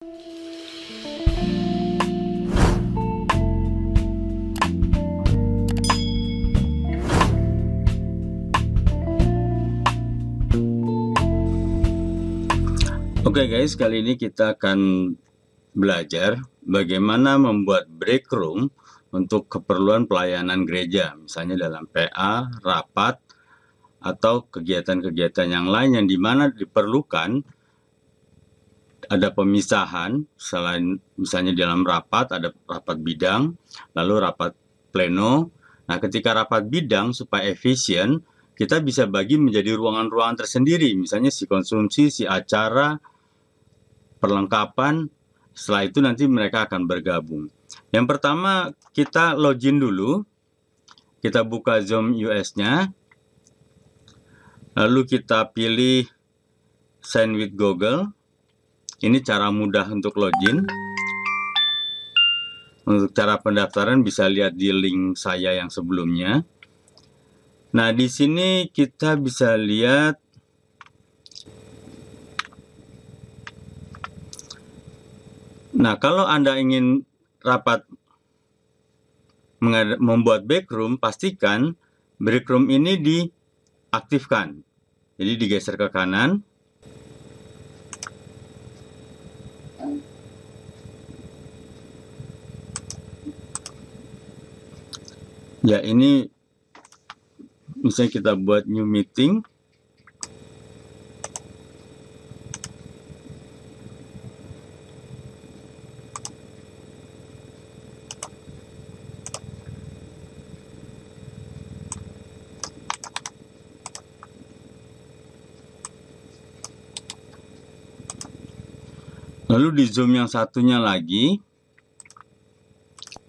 Oke guys, kali ini kita akan belajar bagaimana membuat break room untuk keperluan pelayanan gereja, misalnya dalam PA, rapat, atau kegiatan-kegiatan yang lain yang dimana diperlukan ada pemisahan. Selain misalnya dalam rapat, ada rapat bidang, lalu rapat pleno. Nah, ketika rapat bidang supaya efisien, kita bisa bagi menjadi ruangan-ruangan tersendiri, misalnya si konsumsi, si acara, perlengkapan. Setelah itu nanti mereka akan bergabung. Yang pertama, kita login dulu. Kita buka Zoom US-nya. Lalu kita pilih Sign with Google. Ini cara mudah untuk login. Untuk cara pendaftaran bisa lihat di link saya yang sebelumnya. Nah, di sini kita bisa lihat kalau Anda ingin rapat membuat backroom, pastikan backroom ini diaktifkan. Jadi digeser ke kanan. Ya, ini misalnya kita buat new meeting. Lalu di Zoom yang satunya lagi,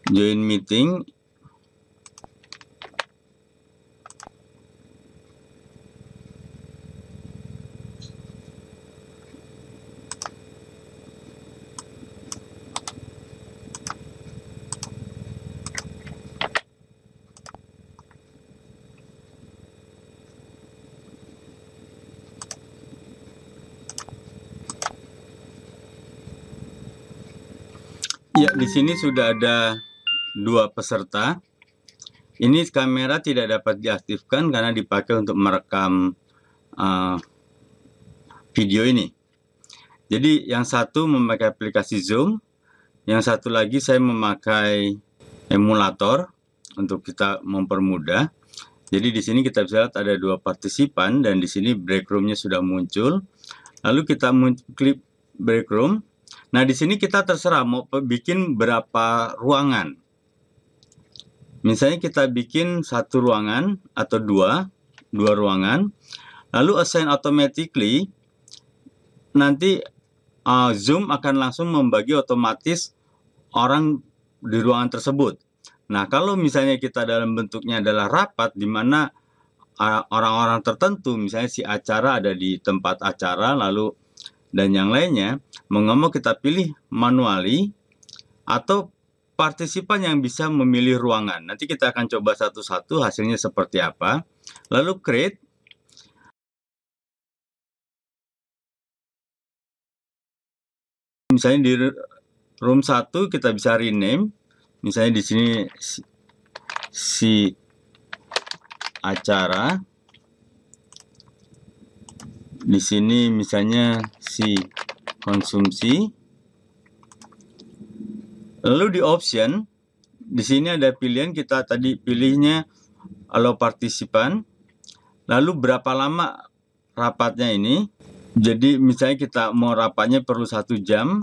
join meeting. Ya, di sini sudah ada 2 peserta. Ini kamera tidak dapat diaktifkan karena dipakai untuk merekam video ini. Jadi yang satu memakai aplikasi Zoom, yang satu lagi saya memakai emulator untuk kita mempermudah. Jadi di sini kita bisa lihat ada 2 partisipan dan di sini break room-nya sudah muncul. Lalu kita klik break room. Nah, di sini kita terserah mau bikin berapa ruangan. Misalnya kita bikin 1 ruangan atau 2 ruangan. Lalu assign automatically, nanti Zoom akan langsung membagi otomatis orang di ruangan tersebut. Nah, kalau misalnya kita dalam bentuknya adalah rapat, di mana orang-orang tertentu, misalnya si acara ada di tempat acara, lalu dan yang lainnya, mau nggak mau kita pilih manually atau partisipan yang bisa memilih ruangan. Nanti kita akan coba satu-satu hasilnya seperti apa. Lalu create. Misalnya di room 1 kita bisa rename. Misalnya di sini si acara. Di sini misalnya si konsumsi. Lalu di option, di sini ada pilihan, kita tadi pilihnya allow partisipan. Lalu berapa lama rapatnya ini. Jadi misalnya kita mau rapatnya perlu 1 jam.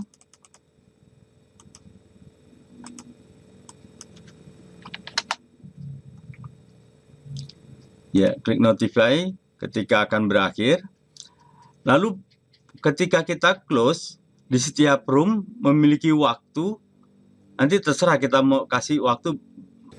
Ya, klik notify ketika akan berakhir. Lalu ketika kita close, di setiap room memiliki waktu. Nanti terserah kita mau kasih waktu.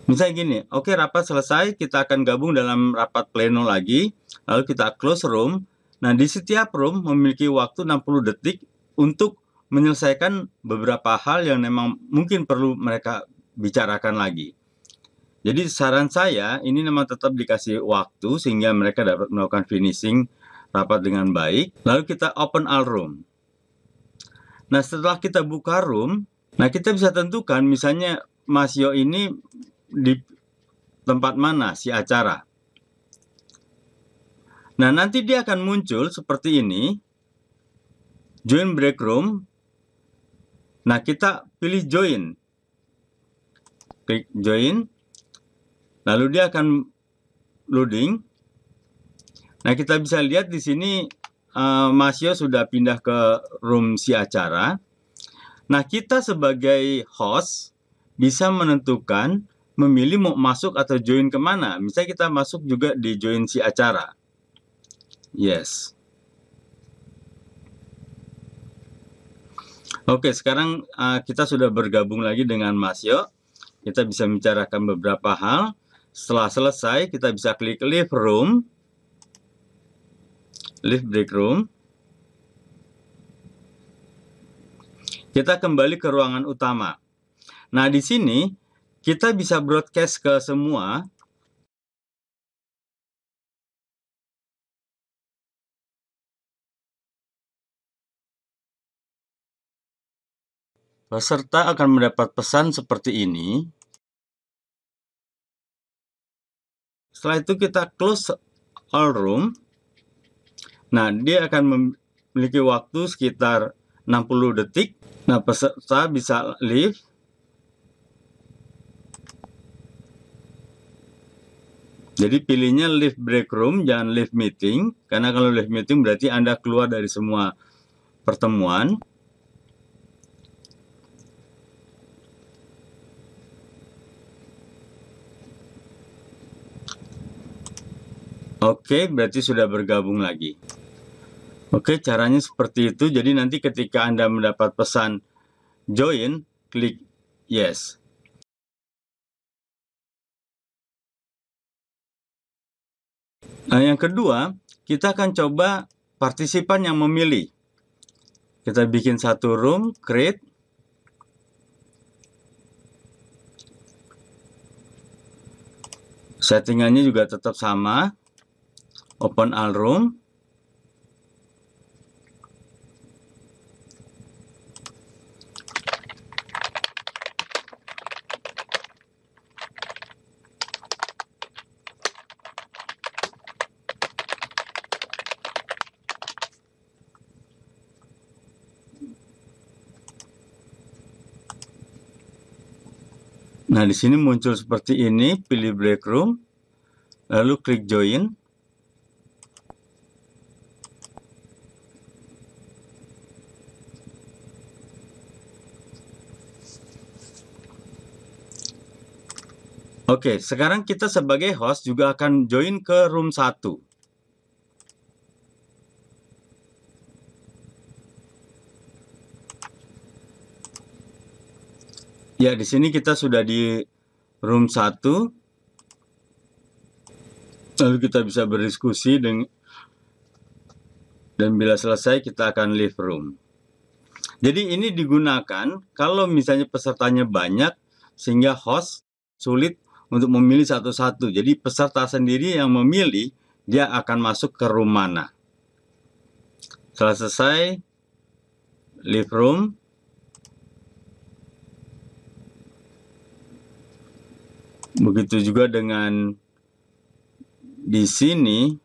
Misalnya gini, oke, rapat selesai, kita akan gabung dalam rapat pleno lagi. Lalu kita close room. Nah, di setiap room memiliki waktu 60 detik untuk menyelesaikan beberapa hal yang memang mungkin perlu mereka bicarakan lagi. Jadi saran saya, ini memang tetap dikasih waktu sehingga mereka dapat melakukan finishing rapat dengan baik. Lalu kita open all room. Nah, setelah kita buka room, nah kita bisa tentukan misalnya Mas Yo ini di tempat mana si acara. Nah, nanti dia akan muncul seperti ini. Join break room. Nah, kita pilih join. Klik join. Lalu dia akan loading. Nah, kita bisa lihat di sini Mas Yo sudah pindah ke room si acara. Nah, kita sebagai host bisa menentukan memilih mau masuk atau join kemana. Misalnya kita masuk juga di join si acara. Yes. Oke, sekarang kita sudah bergabung lagi dengan Mas Yo. Kita bisa membicarakan beberapa hal. Setelah selesai, kita bisa klik leave room. Leave break room. Kita kembali ke ruangan utama. Nah, di sini kita bisa broadcast ke semua. Peserta akan mendapat pesan seperti ini. Setelah itu kita close all room. Nah, dia akan memiliki waktu sekitar 60 detik. Nah, peserta bisa leave. Jadi pilihnya leave break room, jangan leave meeting. Karena kalau leave meeting berarti Anda keluar dari semua pertemuan. Oke, berarti sudah bergabung lagi. Oke, caranya seperti itu. Jadi nanti ketika Anda mendapat pesan join, klik yes. Nah, yang kedua, kita akan coba partisipan yang memilih. Kita bikin satu room, create. Settingannya juga tetap sama. Open all room. Nah, di sini muncul seperti ini, pilih break room, lalu klik join. Oke, sekarang kita sebagai host juga akan join ke room 1. Ya, di sini kita sudah di room 1. Lalu kita bisa berdiskusi dan bila selesai kita akan leave room. Jadi ini digunakan kalau misalnya pesertanya banyak sehingga host sulit untuk memilih satu-satu. Jadi peserta sendiri yang memilih dia akan masuk ke room mana. Setelah selesai, leave room. Begitu juga dengan di sini.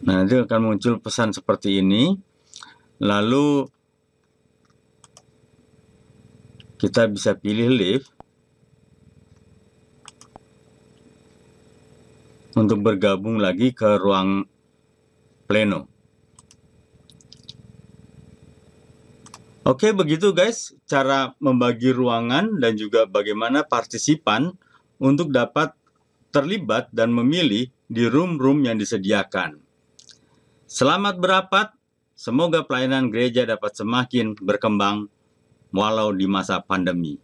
Nah, nanti akan muncul pesan seperti ini. Lalu kita bisa pilih leave untuk bergabung lagi ke ruang pleno. Oke, begitu guys, cara membagi ruangan dan juga bagaimana partisipan untuk dapat terlibat dan memilih di room-room yang disediakan. Selamat berapat, semoga pelayanan gereja dapat semakin berkembang walau di masa pandemi.